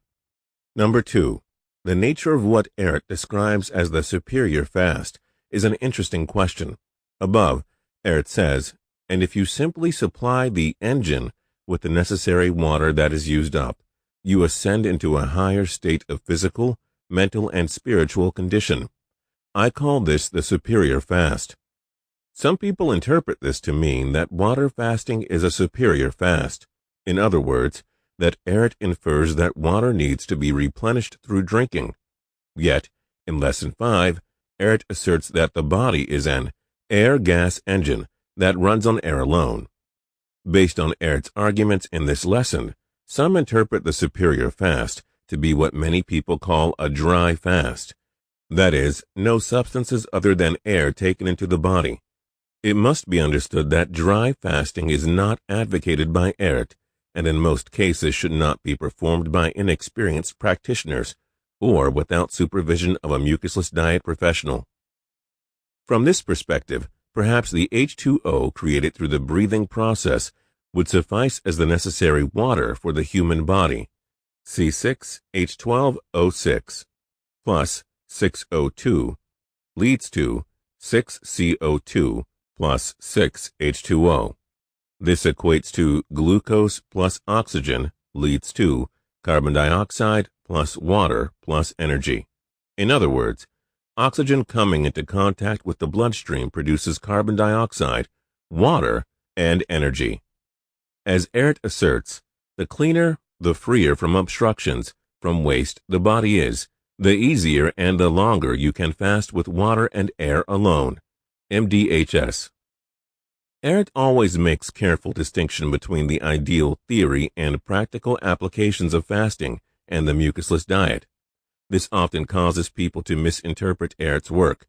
Number 2. The nature of what Ehret describes as the superior fast is an interesting question. Above, Ehret says, and if you simply supply the engine with the necessary water that is used up, you ascend into a higher state of physical, mental, and spiritual condition. I call this the superior fast. Some people interpret this to mean that water fasting is a superior fast. In other words, that Ehret infers that water needs to be replenished through drinking. Yet, in Lesson 5, Ehret asserts that the body is an air-gas engine that runs on air alone. Based on Ehret's arguments in this lesson, some interpret the superior fast to be what many people call a dry fast. That is, no substances other than air taken into the body. It must be understood that dry fasting is not advocated by Ehret, and in most cases should not be performed by inexperienced practitioners or without supervision of a mucusless diet professional. From this perspective, perhaps the H2O created through the breathing process would suffice as the necessary water for the human body. C6H12O6 plus 6O2 leads to 6CO2 plus 6H2O. This equates to glucose plus oxygen leads to carbon dioxide plus water plus energy. In other words, Oxygen coming into contact with the bloodstream produces carbon dioxide, water, and energy. As Ehret asserts, the cleaner, the freer from obstructions, from waste the body is, the easier and the longer you can fast with water and air alone. MDHS. Ehret always makes careful distinction between the ideal theory and practical applications of fasting and the mucusless diet. This often causes people to misinterpret Ehret's work,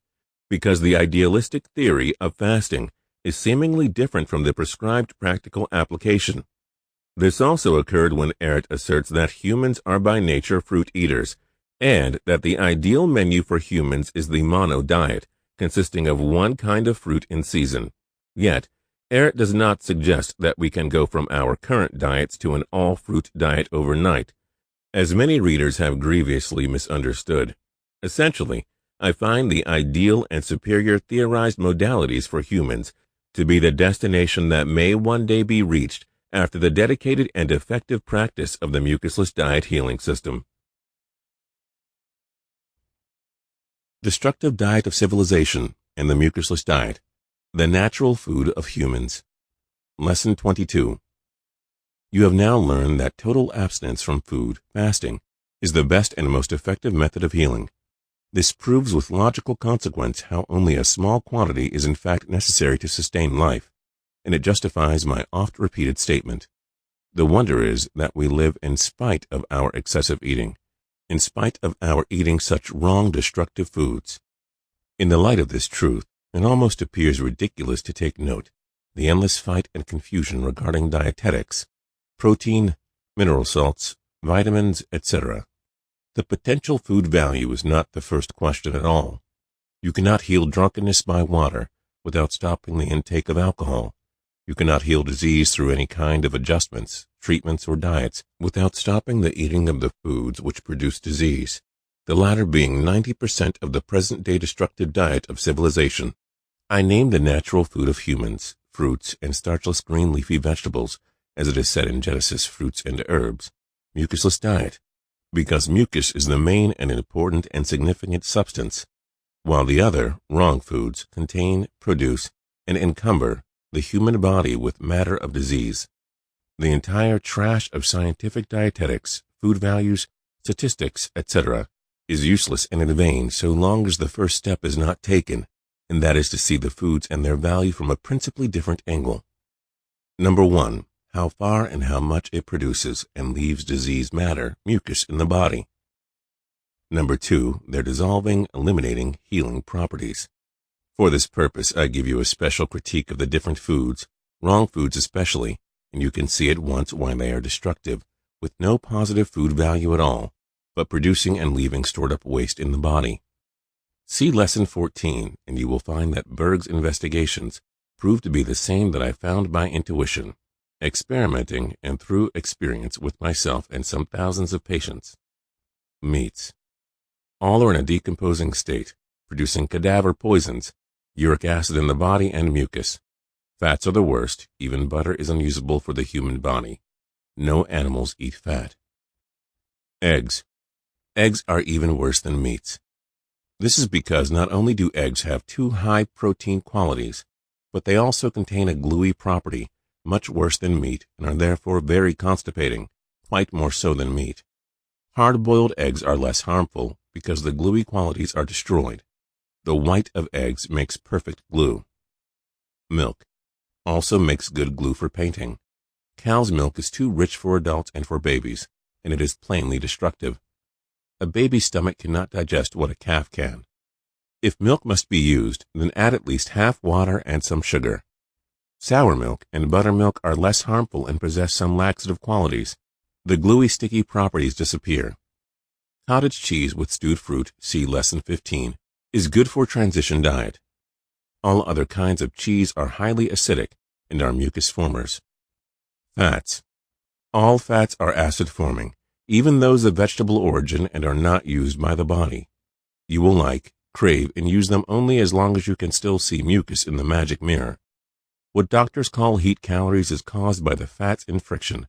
because the idealistic theory of fasting is seemingly different from the prescribed practical application. This also occurred when Ehret asserts that humans are by nature fruit eaters, and that the ideal menu for humans is the mono diet, consisting of one kind of fruit in season. Yet, Ehret does not suggest that we can go from our current diets to an all-fruit diet overnight, as many readers have grievously misunderstood. Essentially, I find the ideal and superior theorized modalities for humans to be the destination that may one day be reached after the dedicated and effective practice of the mucusless diet healing system. Destructive diet of civilization and the mucusless diet, the natural food of humans. Lesson 22. You have now learned that total abstinence from food, fasting, is the best and most effective method of healing. This proves with logical consequence how only a small quantity is in fact necessary to sustain life, and it justifies my oft-repeated statement. The wonder is that we live in spite of our excessive eating, in spite of our eating such wrong, destructive foods. In the light of this truth, it almost appears ridiculous to take note the endless fight and confusion regarding dietetics, protein, mineral salts, vitamins, etc. The potential food value is not the first question at all. You cannot heal drunkenness by water without stopping the intake of alcohol. You cannot heal disease through any kind of adjustments, treatments, or diets without stopping the eating of the foods which produce disease, the latter being 90% of the present-day destructive diet of civilization. I name the natural food of humans, fruits, and starchless green leafy vegetables, as it is said in Genesis, fruits and herbs, mucusless diet, because mucus is the main and important and significant substance, while the other, wrong foods, contain, produce, and encumber the human body with matter of disease. The entire trash of scientific dietetics, food values, statistics, etc., is useless and in vain so long as the first step is not taken, and that is to see the foods and their value from a principally different angle. Number 1. How far and how much it produces and leaves disease matter, mucus, in the body. Number 2. Their dissolving, eliminating, healing properties. For this purpose, I give you a special critique of the different foods, wrong foods especially, and you can see at once why they are destructive, with no positive food value at all, but producing and leaving stored-up waste in the body. See Lesson 14, and you will find that Berg's investigations prove to be the same that I found by intuition, experimenting and through experience with myself and some thousands of patients. Meats. All are in a decomposing state, producing cadaver poisons, uric acid in the body, and mucus. Fats are the worst. Even butter is unusable for the human body. No animals eat fat. Eggs. Eggs are even worse than meats. This is because not only do eggs have too high protein qualities, but they also contain a gluey property, much worse than meat, and are therefore very constipating, quite more so than meat. Hard-boiled eggs are less harmful because the gluey qualities are destroyed. The white of eggs makes perfect glue. Milk also makes good glue for painting. Cow's milk is too rich for adults and for babies, and it is plainly destructive. A baby's stomach cannot digest what a calf can. If milk must be used, then add at least half water and some sugar. Sour milk and buttermilk are less harmful and possess some laxative qualities. The gluey, sticky properties disappear. Cottage cheese with stewed fruit, see Lesson 15, is good for transition diet. All other kinds of cheese are highly acidic and are mucus formers. Fats. All fats are acid forming, even those of vegetable origin, and are not used by the body. You will like, crave, and use them only as long as you can still see mucus in the magic mirror. What doctors call heat calories is caused by the fats in friction.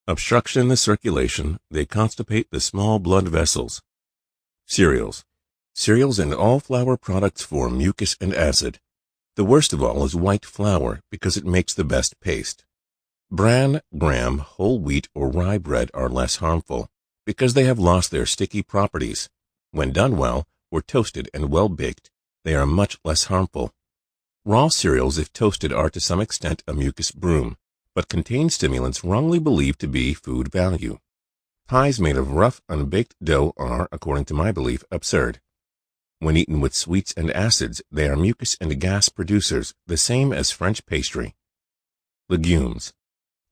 Obstruction in the circulation, they constipate the small blood vessels. Cereals. Cereals and all flour products form mucus and acid. The worst of all is white flour because it makes the best paste. Bran, graham, whole wheat, or rye bread are less harmful because they have lost their sticky properties. When done well, or toasted and well baked, they are much less harmful. Raw cereals, if toasted, are to some extent a mucus broom, but contain stimulants wrongly believed to be food value. Pies made of rough, unbaked dough are, according to my belief, absurd. When eaten with sweets and acids, they are mucus and gas producers, the same as French pastry. Legumes.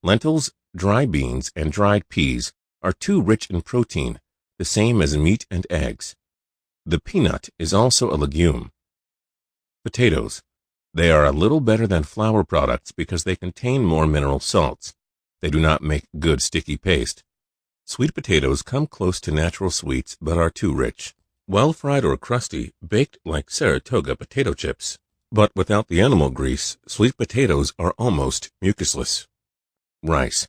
Lentils, dry beans, and dried peas are too rich in protein, the same as meat and eggs. The peanut is also a legume. Potatoes. They are a little better than flour products because they contain more mineral salts. They do not make good sticky paste. Sweet potatoes come close to natural sweets but are too rich. Well fried or crusty, baked like Saratoga potato chips. But without the animal grease, sweet potatoes are almost mucusless. Rice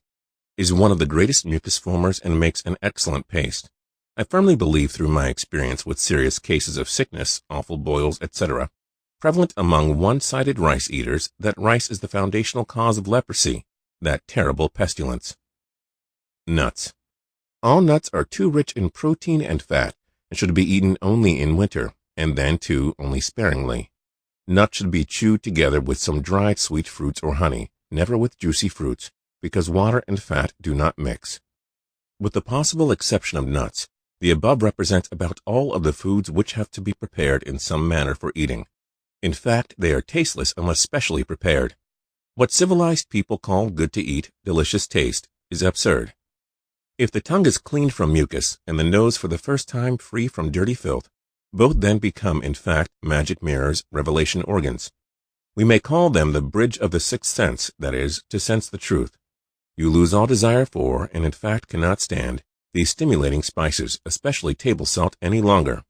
is one of the greatest mucus formers and makes an excellent paste. I firmly believe through my experience with serious cases of sickness, awful boils, etc., prevalent among one-sided rice eaters, that rice is the foundational cause of leprosy, that terrible pestilence. Nuts. All nuts are too rich in protein and fat and should be eaten only in winter, and then, too, only sparingly. Nuts should be chewed together with some dried sweet fruits or honey, never with juicy fruits, because water and fat do not mix. With the possible exception of nuts, the above represent about all of the foods which have to be prepared in some manner for eating. In fact, they are tasteless unless specially prepared. What civilized people call good to eat, delicious taste, is absurd. If the tongue is cleaned from mucus and the nose for the first time free from dirty filth, both then become in fact magic mirrors, revelation organs. We may call them the bridge of the sixth sense, that is, to sense the truth. You lose all desire for, and in fact cannot stand, these stimulating spices, especially table salt, any longer.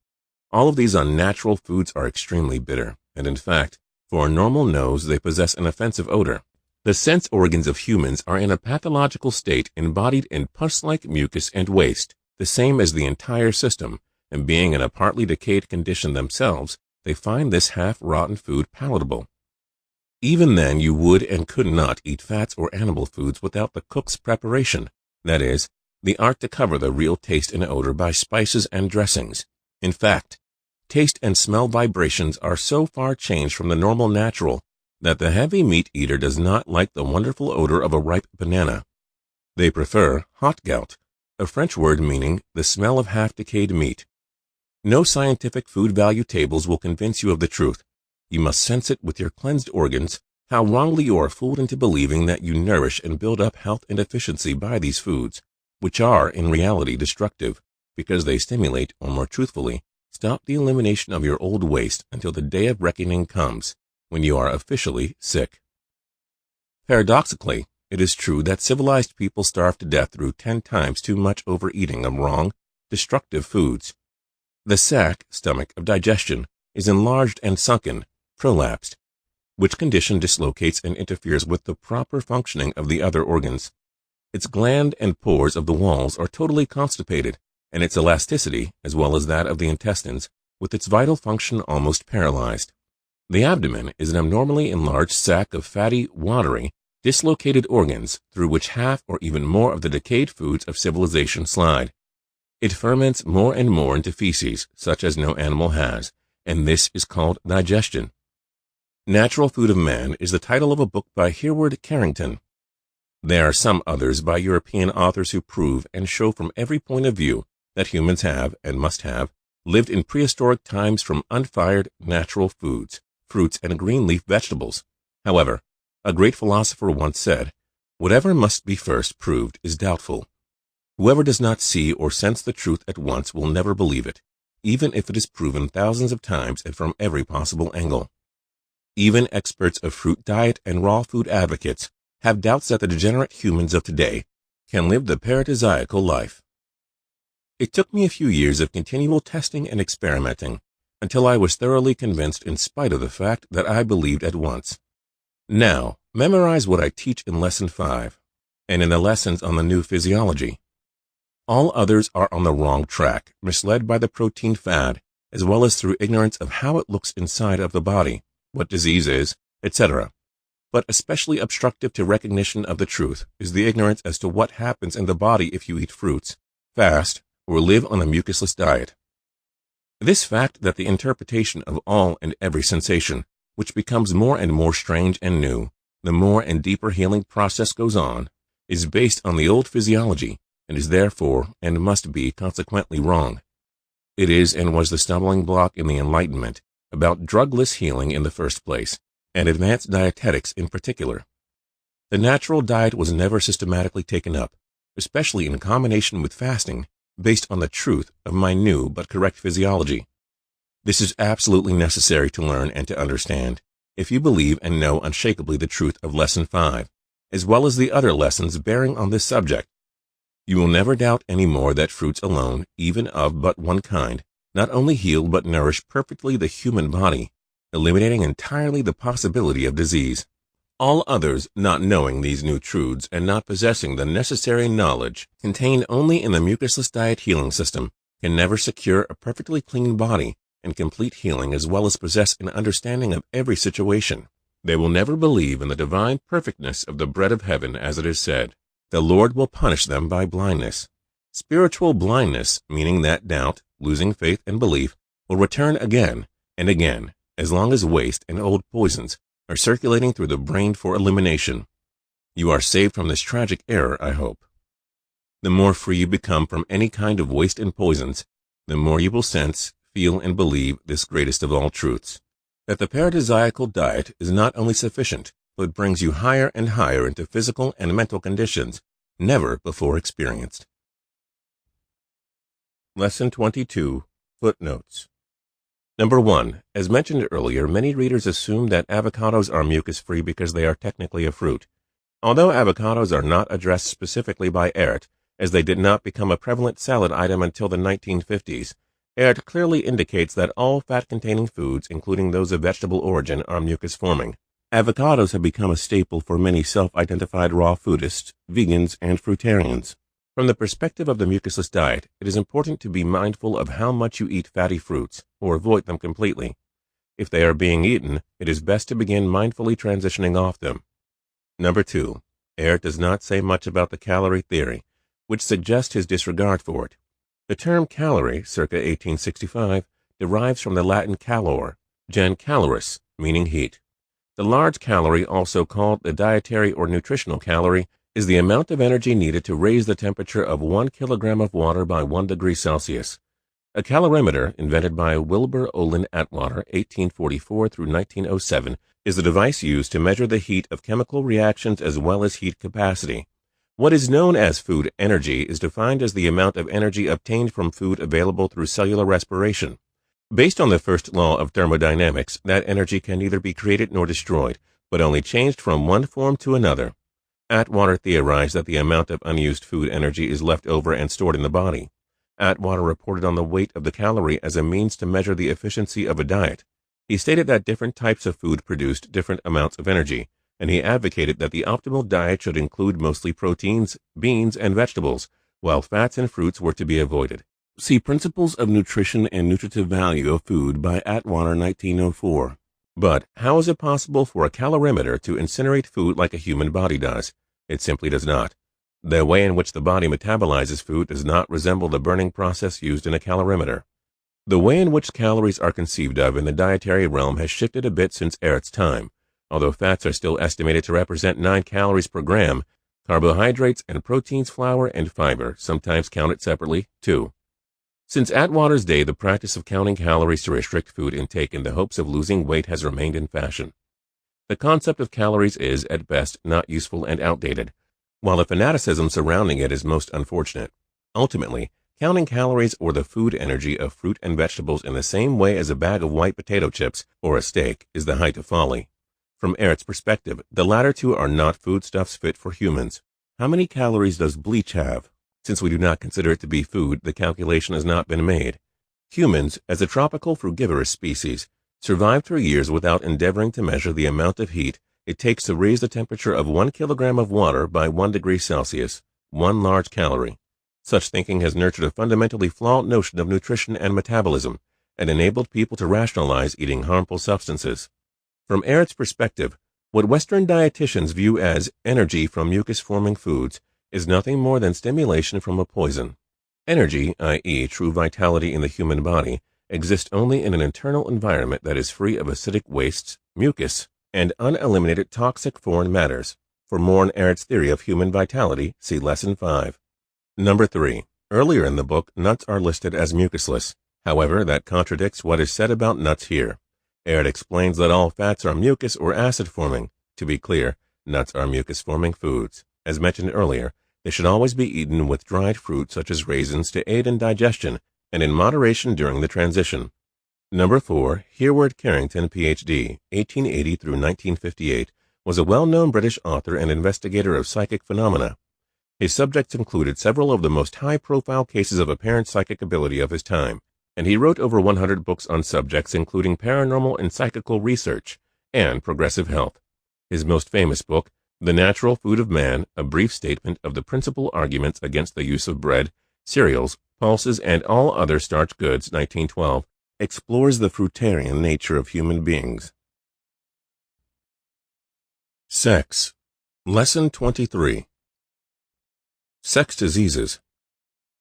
All of these unnatural foods are extremely bitter, and in fact, for a normal nose they possess an offensive odor. The sense organs of humans are in a pathological state embodied in pus-like mucus and waste, the same as the entire system, and being in a partly decayed condition themselves, they find this half-rotten food palatable. Even then you would and could not eat fats or animal foods without the cook's preparation, that is, the art to cover the real taste and odor by spices and dressings. In fact, taste and smell vibrations are so far changed from the normal natural that the heavy meat eater does not like the wonderful odor of a ripe banana. They prefer hot gout, a French word meaning the smell of half-decayed meat. No scientific food value tables will convince you of the truth. You must sense it with your cleansed organs, how wrongly you are fooled into believing that you nourish and build up health and efficiency by these foods, which are in reality destructive, because they stimulate, or more truthfully, stop the elimination of your old waste until the day of reckoning comes, when you are officially sick. Paradoxically, it is true that civilized people starve to death through 10 times too much overeating of wrong, destructive foods. The sac, stomach, of digestion is enlarged and sunken, prolapsed, which condition dislocates and interferes with the proper functioning of the other organs. Its gland and pores of the walls are totally constipated, and its elasticity, as well as that of the intestines, with its vital function almost paralyzed. The abdomen is an abnormally enlarged sac of fatty, watery, dislocated organs through which half or even more of the decayed foods of civilization slide. It ferments more and more into feces, such as no animal has, and this is called digestion. Natural Food of Man is the title of a book by Hereward Carrington. There are some others by European authors who prove and show from every point of view that humans have, and must have, lived in prehistoric times from unfired natural foods, fruits, and green leaf vegetables. However, a great philosopher once said, "Whatever must be first proved is doubtful." Whoever does not see or sense the truth at once will never believe it, even if it is proven thousands of times and from every possible angle. Even experts of fruit diet and raw food advocates have doubts that the degenerate humans of today can live the paradisiacal life. It took me a few years of continual testing and experimenting until I was thoroughly convinced in spite of the fact that I believed at once. Now, memorize what I teach in Lesson 5 and in the lessons on the new physiology. All others are on the wrong track, misled by the protein fad, as well as through ignorance of how it looks inside of the body, what disease is, etc. But especially obstructive to recognition of the truth is the ignorance as to what happens in the body if you eat fruits, fast, or live on a mucusless diet. This fact that the interpretation of all and every sensation, which becomes more and more strange and new, the more and deeper healing process goes on, is based on the old physiology, and is therefore, and must be, consequently wrong. It is and was the stumbling block in the Enlightenment about drugless healing in the first place, and advanced dietetics in particular. The natural diet was never systematically taken up, especially in combination with fasting, based on the truth of my new but correct physiology. This is absolutely necessary to learn and to understand, if you believe and know unshakably the truth of Lesson 5, as well as the other lessons bearing on this subject. You will never doubt any more that fruits alone, even of but one kind, not only heal but nourish perfectly the human body, eliminating entirely the possibility of disease. All others, not knowing these new truths and not possessing the necessary knowledge contained only in the mucusless diet healing system, can never secure a perfectly clean body and complete healing as well as possess an understanding of every situation. They will never believe in the divine perfectness of the bread of heaven, as it is said, "The Lord will punish them by blindness." Spiritual blindness, meaning that doubt, losing faith and belief, will return again and again, as long as waste and old poisons are circulating through the brain for elimination. You are saved from this tragic error, I hope. The more free you become from any kind of waste and poisons, the more you will sense, feel, and believe this greatest of all truths, that the paradisiacal diet is not only sufficient, but brings you higher and higher into physical and mental conditions never before experienced. Lesson 22. Footnotes. Number 1. As mentioned earlier, many readers assume that avocados are mucus-free because they are technically a fruit. Although avocados are not addressed specifically by Ehret, as they did not become a prevalent salad item until the 1950s, Ehret clearly indicates that all fat-containing foods, including those of vegetable origin, are mucus-forming. Avocados have become a staple for many self-identified raw foodists, vegans, and fruitarians. From the perspective of the mucusless diet, it is important to be mindful of how much you eat fatty fruits, or avoid them completely. If they are being eaten, it is best to begin mindfully transitioning off them. Number 2. Ehret does not say much about the calorie theory, which suggests his disregard for it. The term calorie, circa 1865, derives from the Latin calor, gen caloris, meaning heat. The large calorie, also called the dietary or nutritional calorie, is the amount of energy needed to raise the temperature of 1 kilogram of water by 1 degree Celsius. A calorimeter, invented by Wilbur Olin Atwater, 1844 through 1907, is a device used to measure the heat of chemical reactions as well as heat capacity. What is known as food energy is defined as the amount of energy obtained from food available through cellular respiration. Based on the first law of thermodynamics, that energy can neither be created nor destroyed, but only changed from one form to another. Atwater theorized that the amount of unused food energy is left over and stored in the body. Atwater reported on the weight of the calorie as a means to measure the efficiency of a diet. He stated that different types of food produced different amounts of energy, and he advocated that the optimal diet should include mostly proteins, beans, and vegetables, while fats and fruits were to be avoided. See Principles of Nutrition and Nutritive Value of Food by Atwater, 1904. But how is it possible for a calorimeter to incinerate food like a human body does? It simply does not. The way in which the body metabolizes food does not resemble the burning process used in a calorimeter. The way in which calories are conceived of in the dietary realm has shifted a bit since Ehret's time. Although fats are still estimated to represent 9 calories per gram, carbohydrates and proteins, flour, and fiber, sometimes counted separately, 2. Since Atwater's day, the practice of counting calories to restrict food intake in the hopes of losing weight has remained in fashion. The concept of calories is, at best, not useful and outdated, while the fanaticism surrounding it is most unfortunate. Ultimately, counting calories or the food energy of fruit and vegetables in the same way as a bag of white potato chips or a steak is the height of folly. From Ehret's perspective, the latter two are not foodstuffs fit for humans. How many calories does bleach have? Since we do not consider it to be food, the calculation has not been made. Humans, as a tropical frugivorous species, survive through years without endeavoring to measure the amount of heat it takes to raise the temperature of 1 kilogram of water by 1 degree Celsius, 1 large calorie. Such thinking has nurtured a fundamentally flawed notion of nutrition and metabolism, and enabled people to rationalize eating harmful substances. From Ehret's perspective, what Western dietitians view as energy from mucus-forming foods is nothing more than stimulation from a poison. Energy, i.e., true vitality in the human body, exists only in an internal environment that is free of acidic wastes, mucus, and uneliminated toxic foreign matters. For more on Ehret's theory of human vitality, see Lesson 5. Number 3. Earlier in the book, nuts are listed as mucusless. However, that contradicts what is said about nuts here. Ehret explains that all fats are mucus or acid-forming. To be clear, nuts are mucus-forming foods. As mentioned earlier, they should always be eaten with dried fruit such as raisins to aid in digestion and in moderation during the transition. Number 4. Hereward Carrington, Ph.D., 1880 through 1958, was a well-known British author and investigator of psychic phenomena. His subjects included several of the most high-profile cases of apparent psychic ability of his time, and he wrote over 100 books on subjects including paranormal and psychical research and progressive health. His most famous book, The Natural Food of Man, a brief statement of the principal arguments against the use of bread, cereals, pulses, and all other starch goods, 1912, explores the fruitarian nature of human beings. Sex. Lesson 23. Sex diseases.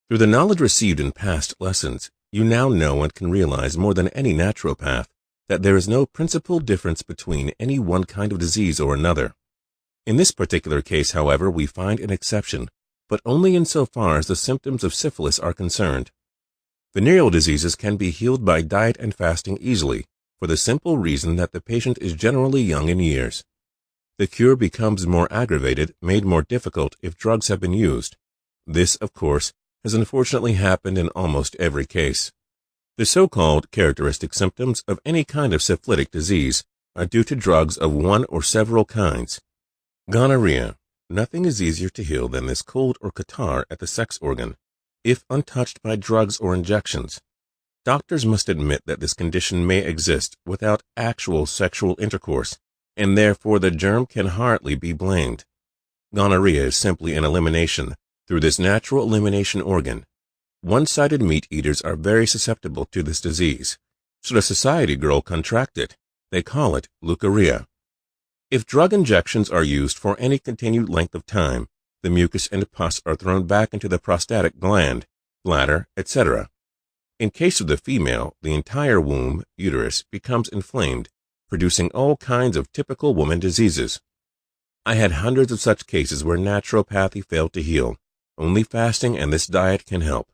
Through the knowledge received in past lessons, you now know and can realize more than any naturopath that there is no principal difference between any one kind of disease or another. In this particular case, however, we find an exception, but only insofar as the symptoms of syphilis are concerned. Venereal diseases can be healed by diet and fasting easily, for the simple reason that the patient is generally young in years. The cure becomes more aggravated, made more difficult if drugs have been used. This, of course, has unfortunately happened in almost every case. The so-called characteristic symptoms of any kind of syphilitic disease are due to drugs of one or several kinds. Gonorrhea. Nothing is easier to heal than this cold or catarrh at the sex organ, if untouched by drugs or injections. Doctors must admit that this condition may exist without actual sexual intercourse, and therefore the germ can hardly be blamed. Gonorrhea is simply an elimination through this natural elimination organ. One-sided meat eaters are very susceptible to this disease. Should a society girl contract it, they call it leukorrhea. If drug injections are used for any continued length of time, the mucus and pus are thrown back into the prostatic gland, bladder, etc. In case of the female, the entire womb, uterus, becomes inflamed, producing all kinds of typical woman diseases. I had hundreds of such cases where naturopathy failed to heal. Only fasting and this diet can help.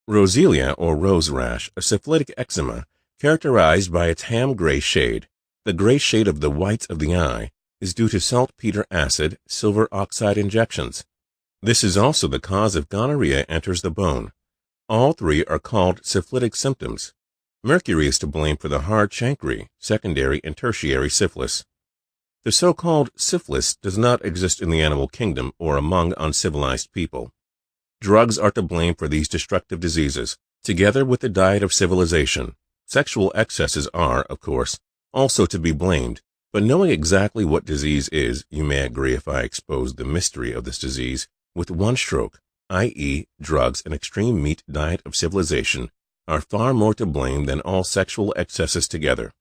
Roselia or rose rash, a syphilitic eczema, characterized by its ham-gray shade. The gray shade of the whites of the eye is due to saltpeter acid, silver oxide injections. This is also the cause if gonorrhea enters the bone. All three are called syphilitic symptoms. Mercury is to blame for the hard chancre, secondary and tertiary syphilis. The so-called syphilis does not exist in the animal kingdom or among uncivilized people. Drugs are to blame for these destructive diseases, together with the diet of civilization. Sexual excesses are, of course, also to be blamed, but knowing exactly what disease is, you may agree if I expose the mystery of this disease with one stroke, i.e., drugs and extreme meat diet of civilization, are far more to blame than all sexual excesses together.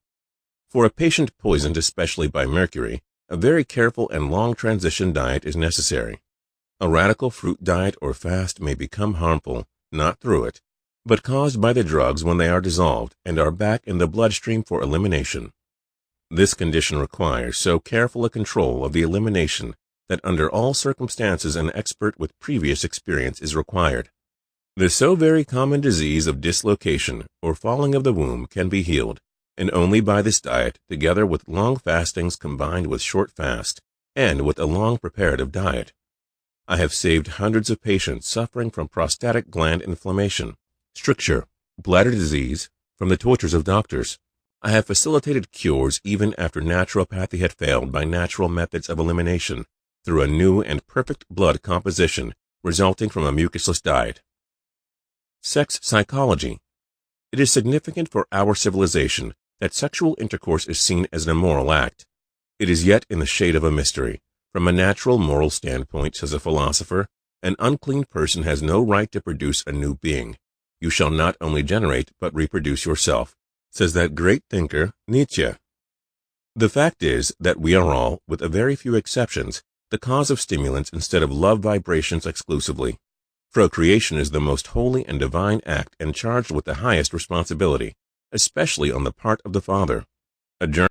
For a patient poisoned especially by mercury, a very careful and long transition diet is necessary. A radical fruit diet or fast may become harmful, not through it, but caused by the drugs when they are dissolved and are back in the bloodstream for elimination. This condition requires so careful a control of the elimination that under all circumstances an expert with previous experience is required. The so very common disease of dislocation or falling of the womb can be healed, and only by this diet, together with long fastings combined with short fast, and with a long preparative diet. I have saved hundreds of patients suffering from prostatic gland inflammation, stricture, bladder disease, from the tortures of doctors. I have facilitated cures even after naturopathy had failed by natural methods of elimination through a new and perfect blood composition resulting from a mucusless diet. Sex psychology. It is significant for our civilization that sexual intercourse is seen as an immoral act. It is yet in the shade of a mystery. From a natural moral standpoint, says a philosopher, an unclean person has no right to produce a new being. You shall not only generate but reproduce yourself, says that great thinker Nietzsche. The fact is that we are all, with a very few exceptions, the cause of stimulants instead of love vibrations exclusively. Procreation is the most holy and divine act and charged with the highest responsibility, especially on the part of the father. A